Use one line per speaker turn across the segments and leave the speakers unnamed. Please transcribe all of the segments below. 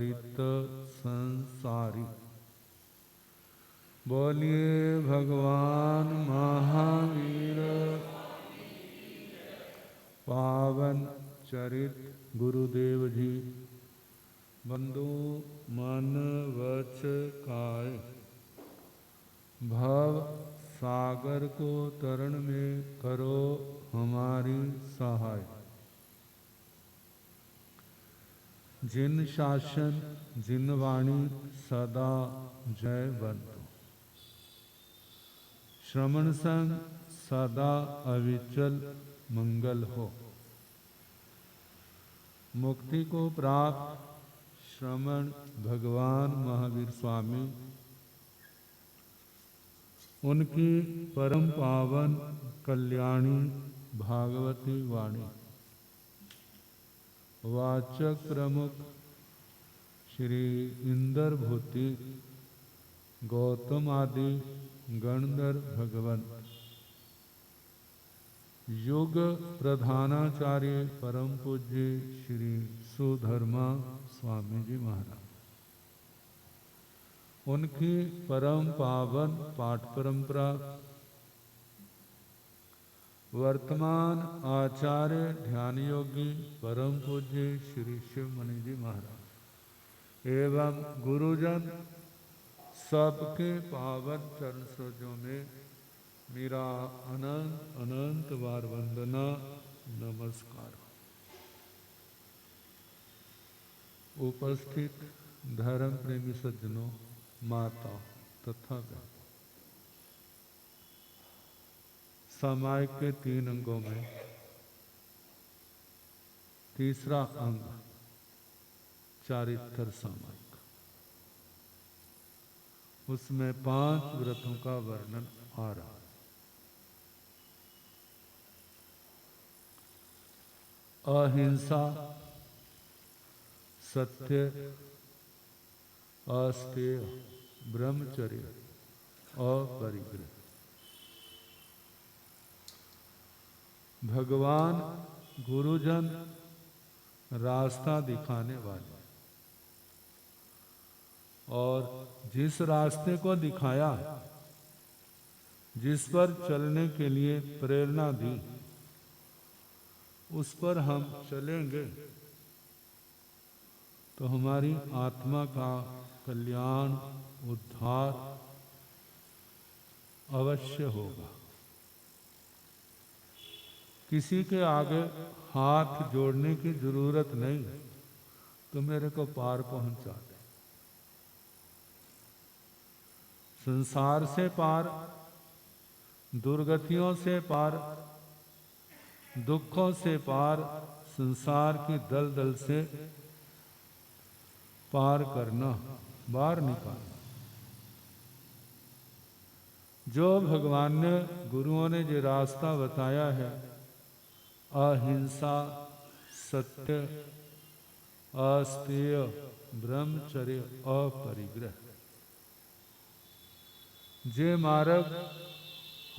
परित संसारी। बोलिए भगवान महावीर पावन चरित गुरुदेव जी। बंधु मन वच काय, भव सागर को तरण में करो हमारी सहाय। जिन शासन जिन वाणी सदा जय बंधु। श्रवण संग सदा अविचल मंगल हो। मुक्ति को प्राप्त श्रवण भगवान महावीर स्वामी, उनकी परम पावन कल्याणी भागवती वाणी। वाचक प्रमुख श्री इंद्र भूति गौतम आदि गणधर भगवंत। युग प्रधानाचार्य परम पूज्य श्री सुधर्मा स्वामी जी महाराज, उनकी परम पावन पाठ परंपरा। वर्तमान आचार्य ध्यान योगी परम पूज्य श्री शिव मणि जी महाराज एवं गुरुजन सबके पावन चरण सरोजों में मेरा अनंत अनंत बार वंदना नमस्कार। उपस्थित धर्म प्रेमी सज्जनों, माता तथा बहनों, सामायिक के 3 अंगों में तीसरा अंग चारित्र सामायिक, उसमें 5 व्रतों का वर्णन आ रहा है। अहिंसा, सत्य, अस्तेय, ब्रह्मचर्य, अपरिग्रह। भगवान गुरुजन रास्ता दिखाने वाले, और जिस रास्ते को दिखाया, जिस पर चलने के लिए प्रेरणा दी, उस पर हम चलेंगे तो हमारी आत्मा का कल्याण उद्धार अवश्य होगा। किसी के आगे हाथ जोड़ने की जरूरत नहीं, तो मेरे को पार पहुंचा दे। संसार से पार, दुर्गतियों से पार, दुखों से पार, संसार की दलदल से पार करना, बाहर निकालना। जो भगवान ने, गुरुओं ने जो रास्ता बताया है, अहिंसा, सत्य, अस्तेय, ब्रह्मचर्य, अपरिग्रह, जे मार्ग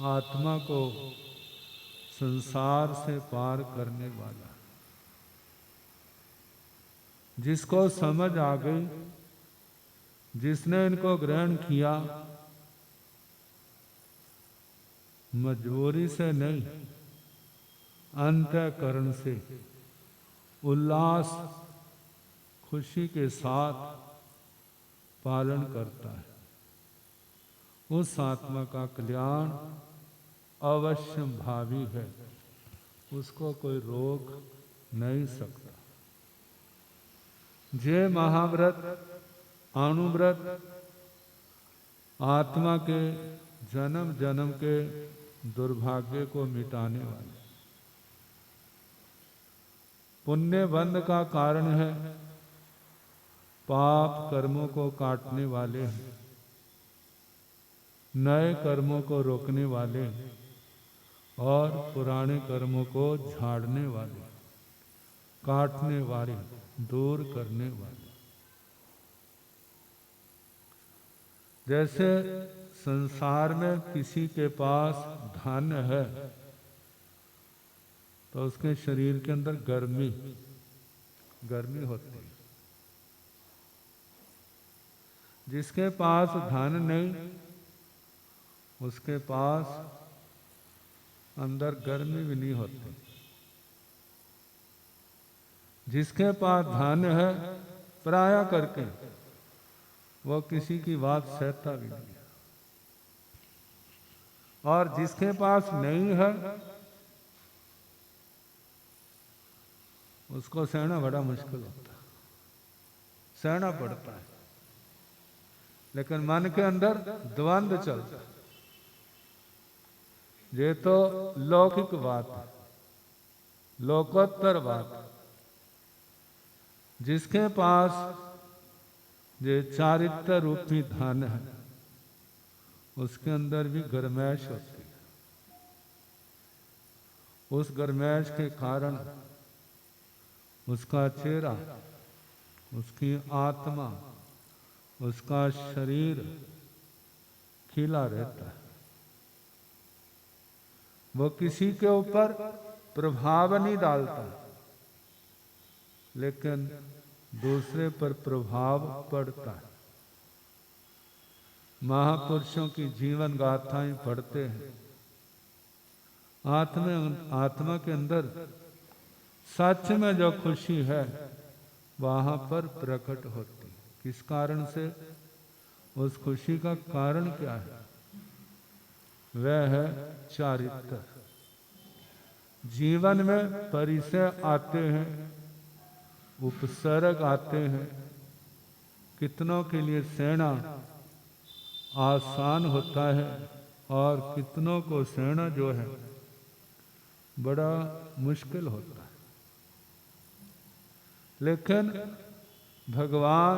आत्मा को संसार से पार करने वाला, जिसको समझ आ गई, जिसने इनको ग्रहण किया, मजबूरी से नहीं, अंतःकरण से उल्लास खुशी के साथ पालन करता है, उस आत्मा का कल्याण अवश्य भावी है। उसको कोई रोक नहीं सकता। जे महाव्रत, अणुव्रत आत्मा के जन्म जन्म के दुर्भाग्य को मिटाने वाले, पुण्य बंध का कारण है, पाप कर्मों को काटने वाले हैं, नए कर्मों को रोकने वाले और पुराने कर्मों को झाड़ने वाले, काटने वाले, दूर करने वाले। जैसे संसार में किसी के पास धन है, तो उसके शरीर के अंदर गर्मी होती है, जिसके पास धन नहीं, उसके पास अंदर गर्मी भी नहीं होती। जिसके पास धन है, पराया करके वो किसी की बात सहता भी नहीं। और जिसके पास नहीं है, उसको सहना बड़ा मुश्किल होता है, सहना पड़ता है। लेकिन मन के अंदर द्वंद्व चलता है। ये तो लौकिक बात है, लोकोत्तर बात। जिसके पास ये चारित्र रूपी धन है, उसके अंदर भी गर्मैश होती है। उस गर्मैश के कारण उसका चेहरा, उसकी आत्मा, उसका शरीर खिला रहता है। वो किसी के ऊपर प्रभाव नहीं डालता, लेकिन दूसरे पर प्रभाव पड़ता है। महापुरुषों की जीवन गाथाएं पढ़ते हैं, आत्मा के अंदर सच में जो खुशी है वहां पर प्रकट होती है। किस कारण से? उस खुशी का कारण क्या है? वह है चारित्र। जीवन में परिचय आते हैं, उपसर्ग आते हैं। कितनों के लिए सहना आसान होता है और कितनों को सहना जो है बड़ा मुश्किल होता है। लेकिन भगवान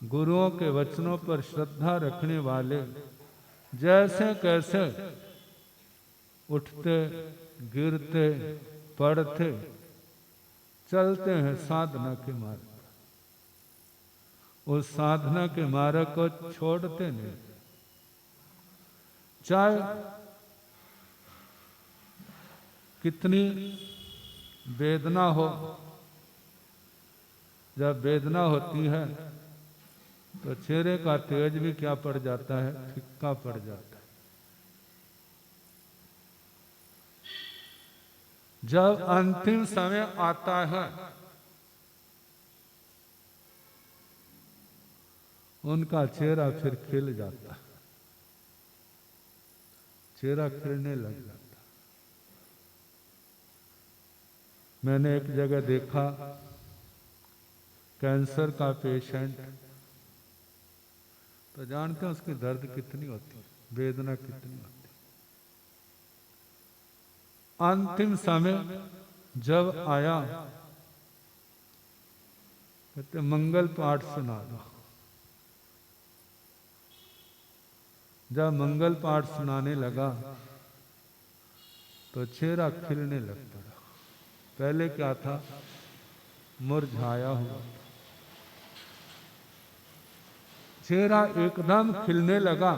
गुरुओं के वचनों पर श्रद्धा रखने वाले जैसे कैसे उठते, गिरते, पढ़ते, चलते हैं साधना के मार्ग पर, उस साधना के मार्ग को छोड़ते नहीं। चाहे कितनी वेदना हो, जब वेदना होती है तो चेहरे का तेज भी क्या पड़ जाता है? फिक्का पड़ जाता है। जब अंतिम समय आता है, उनका चेहरा फिर खिल जाता है, चेहरा खिलने लग जाता है। मैंने एक जगह देखा, कैंसर का पेशेंट, तो जानते हैं उसकी दर्द कितनी होती है, वेदना कितनी होती है। अंतिम समय जब आया, कहते मंगल पाठ सुना दो। जब मंगल पाठ सुनाने लगा तो चेहरा खिलने लग पड़ा। पहले क्या था? मुरझाया हुआ। चेहरा एकदम खिलने लगा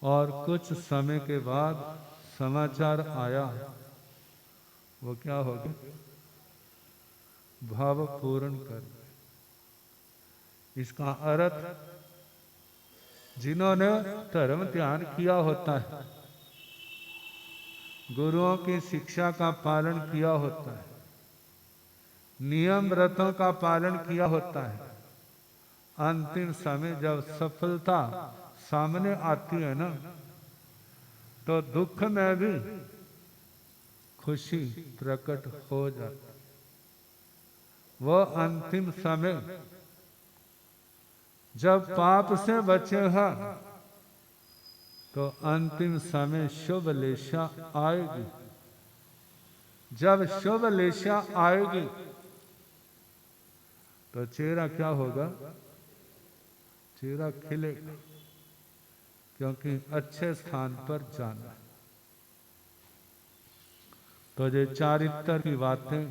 और कुछ समय के बाद समाचार आया, वो क्या हो गया? भाव पूर्ण कर। इसका अर्थ, जिन्होंने धर्म ध्यान किया होता है, गुरुओं की शिक्षा का पालन किया होता है, नियम व्रतों का पालन किया होता है, अंतिम समय जब सफलता सामने आती है ना, तो दुख में भी खुशी प्रकट हो जाती। वो अंतिम समय जब पाप से बचे हैं, तो अंतिम समय शुभ लेशा आएगी। जब शुभ लेशा आएगी तो चेहरा क्या होगा? चेहरा खिलेगा, क्योंकि अच्छे स्थान पर जाना। तो ये चारित्र की बातें,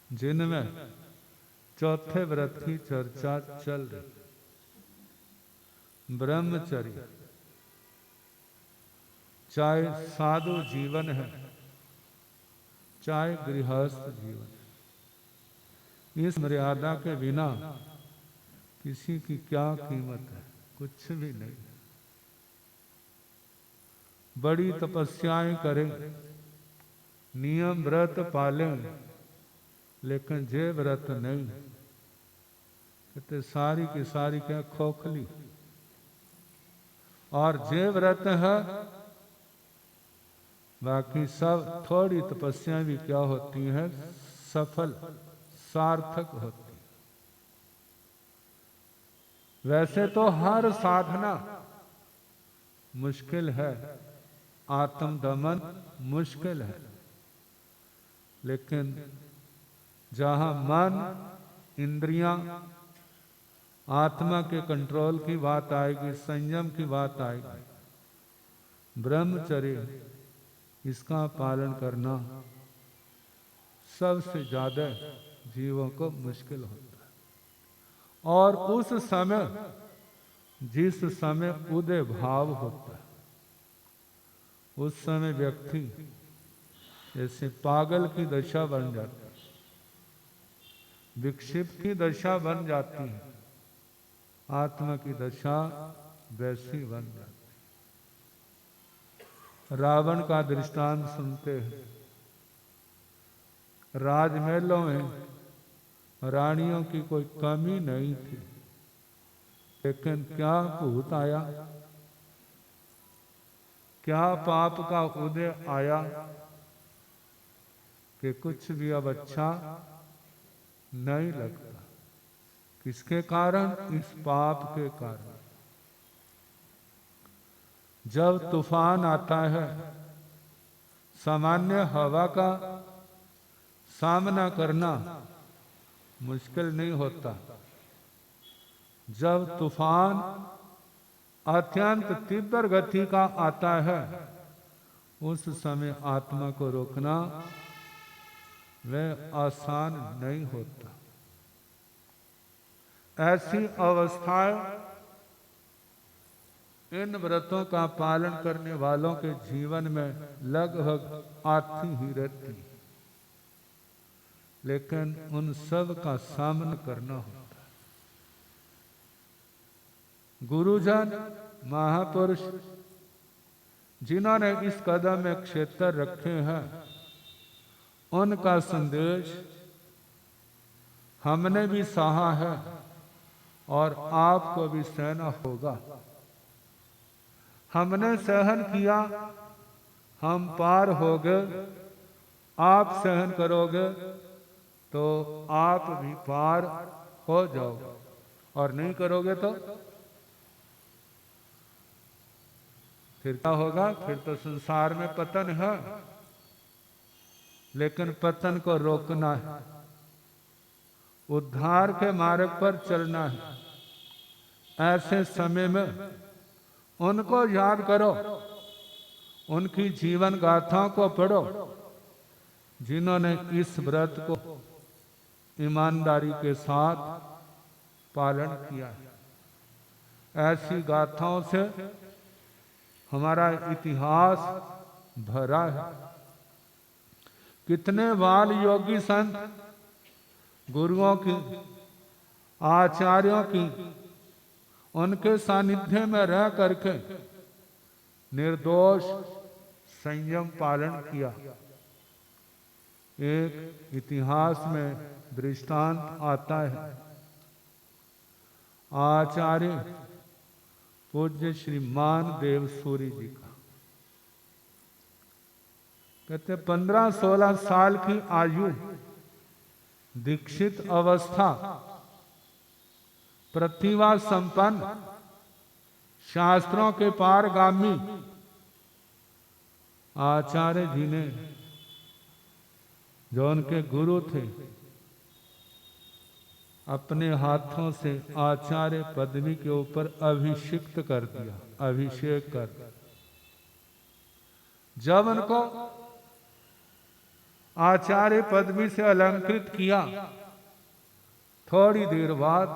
जिनमें चौथे व्रत की चर्चा चल रही, ब्रह्मचर्य, चाहे साधु जीवन है, चाहे गृहस्थ जीवन, इस मर्यादा के बिना किसी की क्या कीमत है? कुछ भी नहीं। बड़ी तपस्याएं करें, नियम व्रत पालें, लेकिन जे व्रत नहीं, कहते सारी की सारी क्या खोखली। और जे व्रत है, बाकी सब थोड़ी तपस्या भी क्या होती है, सफल सार्थक होती। वैसे तो हर साधना मुश्किल है, आत्म दमन मुश्किल है, लेकिन जहां मन, इंद्रियां, आत्मा के कंट्रोल की बात आएगी, संयम की बात आएगी, ब्रह्मचर्य इसका पालन करना सबसे ज्यादा जीवों को मुश्किल होता है। और उस समय, जिस समय उदय भाव होता है, उस समय व्यक्ति जैसे पागल की दशा बन जाती है, विक्षिप्त की दशा बन जाती है, आत्मा की दशा वैसी बन जाती है। रावण का दृष्टांत सुनते हैं। राजमहलों में रानियों की कोई कमी नहीं थी, लेकिन क्या भूत आया, क्या पाप का उदय आया कि कुछ भी अब अच्छा नहीं लगता। किसके कारण? इस पाप के कारण। जब तूफान आता है, सामान्य हवा का सामना करना मुश्किल नहीं होता। जब तूफान अत्यंत तीव्र गति का आता है, उस समय आत्मा को रोकना वह आसान नहीं होता। ऐसी अवस्थाएं इन व्रतों का पालन करने वालों के जीवन में लगभग आती ही रहती, लेकिन उन सब का सामना करना होता है। गुरुजन, महापुरुष जिन्होंने इस कदम में क्षेत्र रखे हैं, उनका संदेश हमने भी सहा है और आपको भी सहना होगा। हमने सहन किया, हम पार हो गए, आप सहन करोगे तो आप भी पार हो जाओगे, और नहीं करोगे तो फिर क्या होगा? फिर तो संसार में पतन है। लेकिन पतन को रोकना है, उद्धार के मार्ग पर चलना है। ऐसे समय में उनको याद करो, उनकी जीवन गाथाओं को पढ़ो, जिन्होंने इस व्रत को ईमानदारी के साथ पालन किया है। ऐसी गाथाओं से हमारा इतिहास भरा है। कितने बाल योगी संत, गुरुओं की, आचार्यों की, उनके सानिध्य में रह करके निर्दोष संयम पालन किया। एक इतिहास में दृष्टांत आता है, आचार्य पूज्य श्री मानदेव सूरी जी का। कहते 15-16 साल की आयु, दीक्षित अवस्था, प्रतिभा संपन्न, शास्त्रों के पारगामी आचार्य जी ने, जो उनके गुरु थे, अपने हाथों से आचार्य पदवी के ऊपर अभिषिक्त कर दिया, अभिषेक कर दिया। जब उनको आचार्य पदवी से अलंकृत किया, थोड़ी देर बाद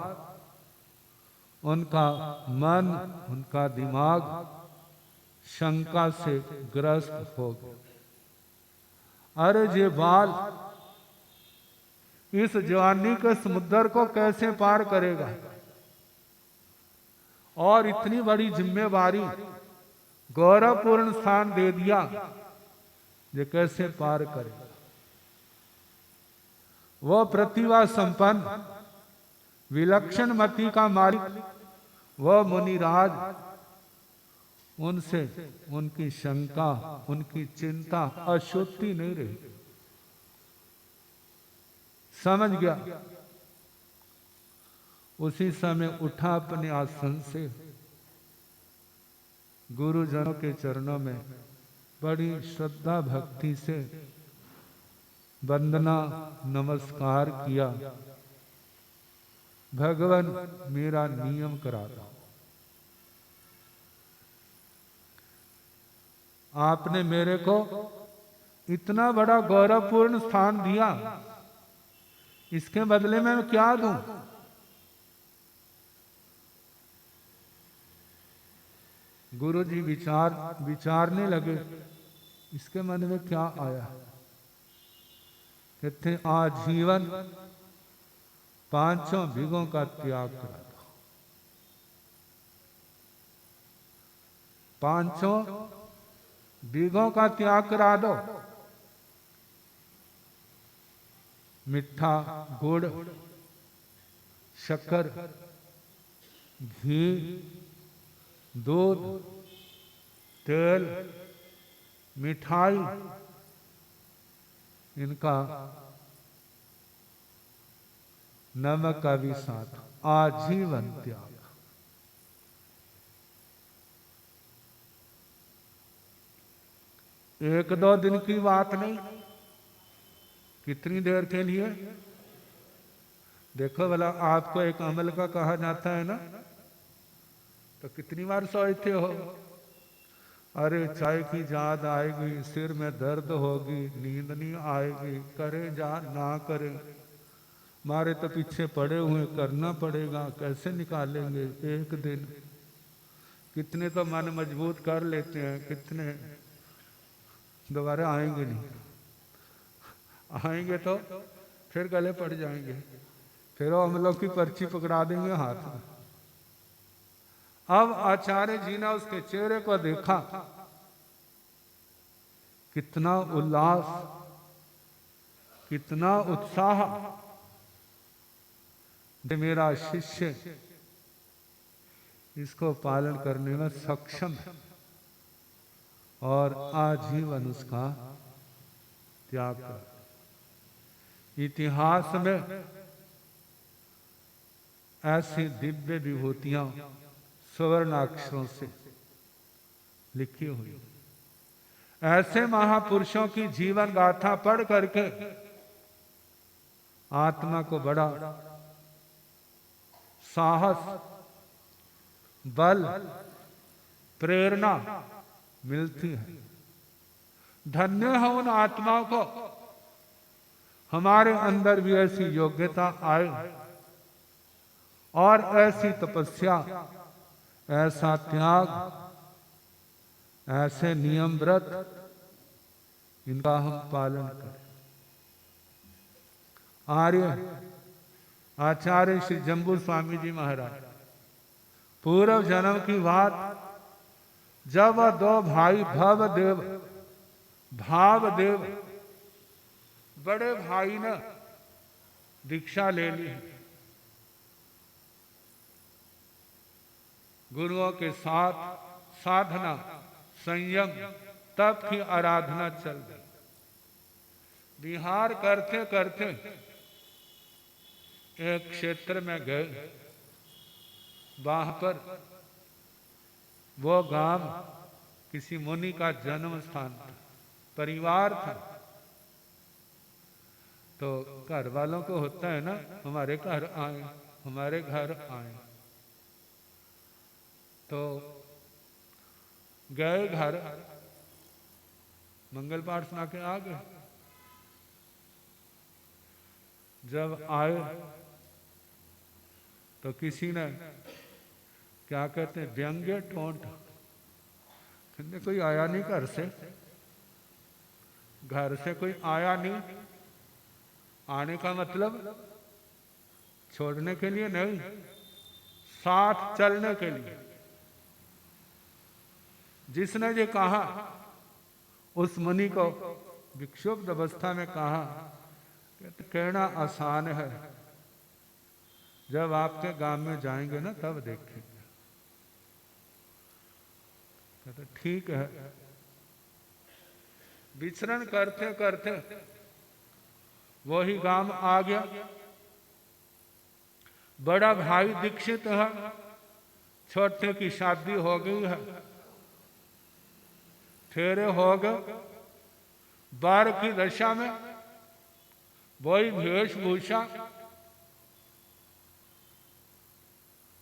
उनका मन, उनका दिमाग शंका से ग्रस्त हो गया। अरे ये बाल इस जवानी के समुद्र को कैसे पार करेगा? और इतनी बड़ी जिम्मेवारी, गौरवपूर्ण स्थान दे दिया, ये कैसे पार करेगा? वह प्रतिभा संपन्न विलक्षण मति का मालिक, वह मुनिराज, उनसे उनकी शंका, उनकी चिंता अशुद्धि नहीं रही। समझ गया। उसी समय उठा अपने आसन से, गुरुजनों के चरणों में बड़ी श्रद्धा भक्ति से वंदना नमस्कार किया। भगवान मेरा नियम करा दो। आपने मेरे को इतना बड़ा गौरवपूर्ण स्थान दिया, इसके बदले में मैं क्या दूं? गुरु जी विचारने लगे, इसके मन में क्या आया? कहते आजीवन पांचों भीगों का त्याग करा दो। पांचों भीगों का त्याग करा दो। मिठा, गुड़, शक्कर, घी, दूध, तेल, मिठाई, इनका नमक का भी साथ, आजीवन त्याग। एक दो दिन की बात नहीं, कितनी देर के लिए? देखो भला, आपको एक अमल का कहा जाता है ना, तो कितनी बार सोचते हो, अरे चाय की याद आएगी, सिर में दर्द होगी, नींद नहीं आएगी, करे जा ना करे, मारे तो पीछे पड़े हुए, करना पड़ेगा, कैसे निकालेंगे एक दिन। कितने तो मन मजबूत कर लेते हैं, कितने दोबारा आएंगे नहीं, आएंगे तो फिर गले पड़ जाएंगे, फिर वो हम लोग की पर्ची पकड़ा देंगे हाथ में। अब आचार्य जी ने उसके चेहरे को देखा, कितना उल्लास, कितना उत्साह, जो मेरा शिष्य इसको पालन करने में सक्षम है और आजीवन उसका त्याग कर। इतिहास में ऐसी दिव्य विभूतियां स्वर्ण अक्षरों से लिखी हुई, ऐसे महापुरुषों की जीवन गाथा पढ़ करके आत्मा को बड़ा साहस, बल, प्रेरणा मिलती है। धन्य है उन आत्माओं को, हमारे अंदर भी ऐसी योग्यता आए और ऐसी तपस्या, ऐसा त्याग, ऐसे नियम व्रत, इनका हम पालन करें। आचार्य श्री जम्बू स्वामी जी महाराज, पूर्व जन्म की बात, जब दो भाई भावदेव बड़े भाई ने दीक्षा ले ली, गुरुओं के साथ साधना, संयम, तप की आराधना चल गई। विहार करते करते एक क्षेत्र में गए, वहां पर वो गांव किसी मुनि का जन्म स्थान था, परिवार था। तो घर वालों को होता है ना, हमारे घर आए, हमारे घर आए। तो गए घर, मंगल पाठ सुना के आ गए। जब आए तो किसी ने, क्या कहते हैं, व्यंग्य टोंट, कहते कोई आया नहीं घर से कोई आया नहीं, आने का मतलब छोड़ने के लिए नहीं, साथ चलने के लिए। जिसने ये कहा उस मुनि को विक्षुब्ध अवस्था में कहा कि कहना आसान है, जब आपके गांव में जाएंगे ना तब देखेंगे। कहते ठीक है। विचरण करते करते वही गांव आ गया। बड़ा भाई दीक्षित है, छोटे की शादी हो गई है, फेरे हो गए। बार की दशा में वही वेशभूषा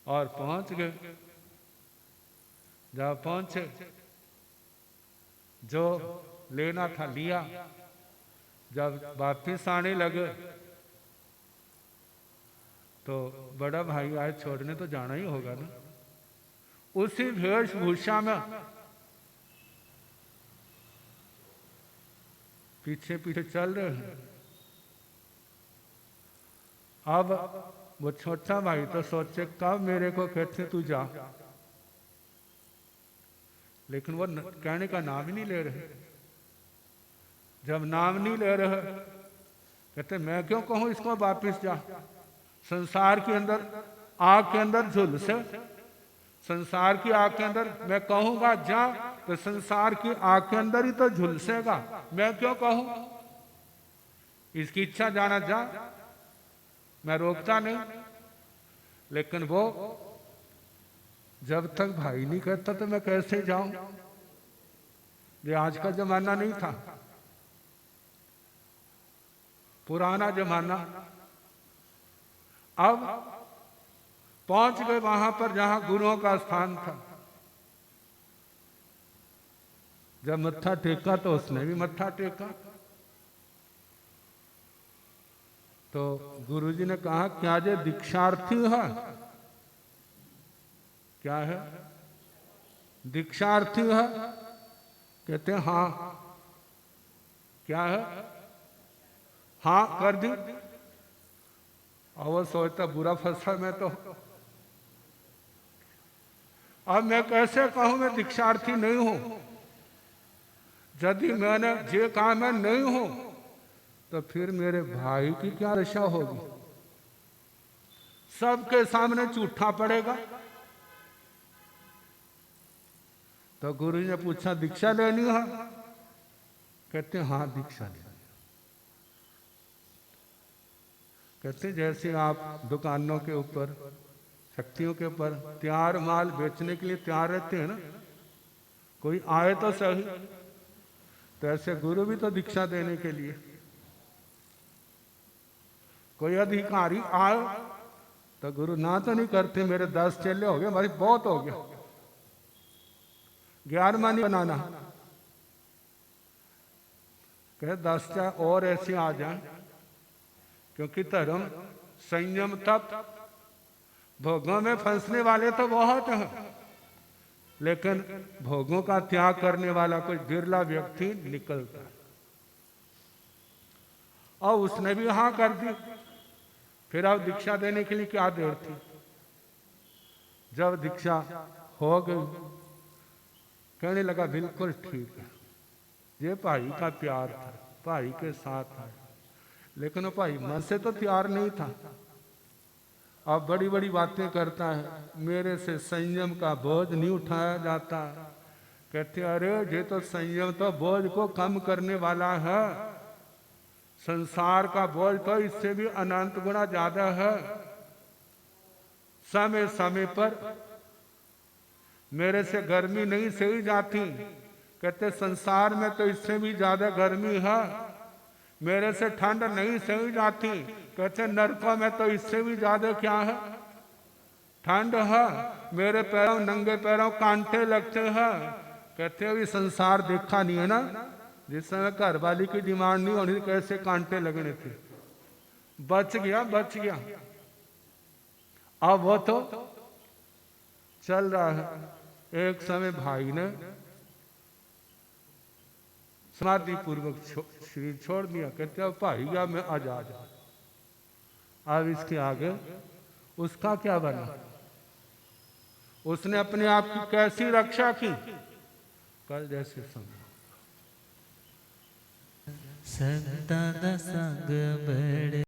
और पहुंच गए। जब पहुंचे, जो लेना था लिया। जब वापिस आने लगे तो बड़ा भाई आए, छोड़ने तो जाना ही होगा ना। उसी वेशभूषा में पीछे पीछे चल रहे हैं। अब वो छोटा भाई तो सोचे कब मेरे को कहते तू जा, लेकिन वो कहने का नाम ही नहीं ले रहे। जब नाम नहीं ले रहे, कहते मैं क्यों कहूं इसको वापिस जा। संसार के अंदर आग के अंदर झुलसे, संसार की आग के अंदर मैं कहूंगा जा तो संसार की आग के अंदर ही तो झुलसेगा, मैं क्यों कहूं। इसकी इच्छा जाना जा, मैं रोकता नहीं। लेकिन वो जब तक भाई नहीं कहता तो मैं कैसे जाऊं। ये आज का जमाना नहीं था, पुराना जमाना। अब पहुंच गए वहां पर जहां गुरुओं का स्थान था। जब मत्था टेका तो उसने भी मत्था टेका। तो गुरुजी ने कहा क्या ये दीक्षार्थी है? क्या है? दीक्षार्थी है? कहते हैं हाँ। क्या है? हाँ कर दी। और वो सोचता बुरा फंसा मैं तो। अब मैं कैसे कहूं मैं दीक्षार्थी नहीं हूं। यदि मैंने ये कहा मैं नहीं हूं तो फिर मेरे भाई की क्या दशा होगी। सबके सामने झूठा पड़ेगा। तो गुरु ने पूछा दीक्षा लेनी है? कहते हाँ दीक्षा लेनी। कहते जैसे आप दुकानों के ऊपर, शक्तियों के ऊपर तैयार माल बेचने के लिए तैयार रहते हैं ना, कोई आए तो सही। तो ऐसे गुरु भी तो दीक्षा देने के लिए, कोई अधिकारी आए तो गुरु ना तो नहीं करते, मेरे 10 चेले हो गए, हमारी बहुत हो गया, 11वां नहीं बनाना। कहे 10 चाहे और ऐसे आ जाए, क्योंकि धर्म संयम तप भोगों में फंसने वाले तो बहुत हैं, लेकिन भोगों का त्याग करने वाला कोई बिरला व्यक्ति निकलता है। और उसने भी हाँ कर दी। फिर अब दीक्षा देने के लिए क्या देर थी। जब दीक्षा हो गई, कहने लगा बिल्कुल ठीक है, ये भाई का प्यार था, भाई के साथ है। लेकिन वो भाई मन से तो तैयार नहीं था। अब बड़ी बड़ी बातें करता है, मेरे से संयम का बोझ नहीं उठाया जाता। कहते अरे ये तो संयम तो बोझ को कम करने वाला है, संसार का बोझ तो इससे भी अनंत गुना ज्यादा है। समय समय पर मेरे से गर्मी नहीं सही जाती। कहते संसार में तो इससे भी ज्यादा गर्मी है। मेरे से ठंड नहीं सही जाती। कहते नरकों में तो इससे भी ज्यादा क्या है, ठंड है। मेरे पैरों, नंगे पैरों कांटे लगते हैं। कहते अभी संसार देखा नहीं है ना, जिस समय घर वाली की डिमांड नहीं होनी कैसे कांटे लगने थे। बच गया, बच गया। अब वो तो चल रहा है। एक समय भाई ने समाधि पूर्वक शरीर छोड़ दिया। कहते अब भाई या मैं आजाद। अब इसके आगे उसका क्या बना? उसने अपने आप की कैसी रक्षा की? कल जैसे संग
संतान संग बड़े